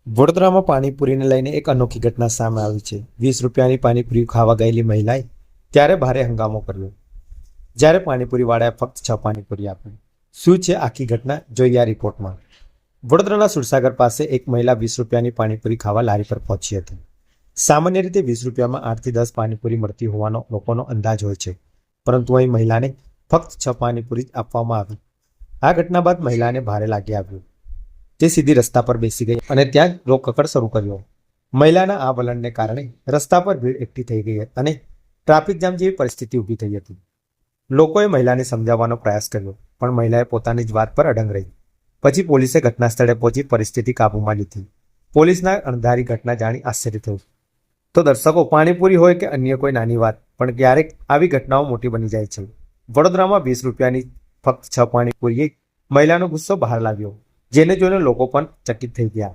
વડોદરામાં પાણીપુરીને લઈને એક અનોખી ઘટના સામે આવી છે। 20 રૂપિયાની પાણીપુરી ખાવા ગયેલી મહિલાએ ત્યારે ભારે હંગામો કર્યો, જ્યારે પાણીપુરીવાળાએ ફક્ત 6 પાણીપુરી આપી। શું છે આખી ઘટના, જોઈએ આ રિપોર્ટમાં। વડોદરાના સુરસાગર પાસે એક મહિલા 20 રૂપિયાની પાણીપુરી ખાવા લારી પર પહોંચી હતી। સામાન્ય રીતે 20 રૂપિયામાં 8 થી 10 પાણીપુરી મળતી હોવાનો લોકોનો અંદાજ હોય છે, પરંતુ અહીં મહિલાને ફક્ત 6 પાણીપુરી જ આપવામાં આવી। આ ઘટના બાદ મહિલાને ભારે લાગી આવ્યું। તે સીધી રસ્તા પર બેસી ગઈ અને ત્યાં જ રોકકકડ શરૂ કર્યો। મહિલાના આ વલણને કારણે રસ્તા પર ભીડ એકઠી થઈ ગઈ અને ટ્રાફિક જામ જેવી પરિસ્થિતિ ઊભી થઈ હતી। લોકોએ મહિલાને સમજાવવાનો પ્રયાસ કર્યો, પણ મહિલાએ પોતાની જ વાત પર અડગ રહી। પછી પોલીસે ઘટના સ્થળે પહોંચી પરિસ્થિતિ કાબૂમાં લીધી। પોલીસના અણધારી ઘટના જાણી આશ્ચર્ય થયું। તો દર્શકો, પાણીપુરી હોય કે અન્ય કોઈ નાની વાત, પણ ક્યારેક આવી ઘટનાઓ મોટી બની જાય છે। વડોદરામાં 20 રૂપિયાની ફક્ત 6 પાણીપુરીએ મહિલાનો ગુસ્સો બહાર લાવ્યો, જેને જોઈને લોકો પણ ચકિત થઈ ગયા।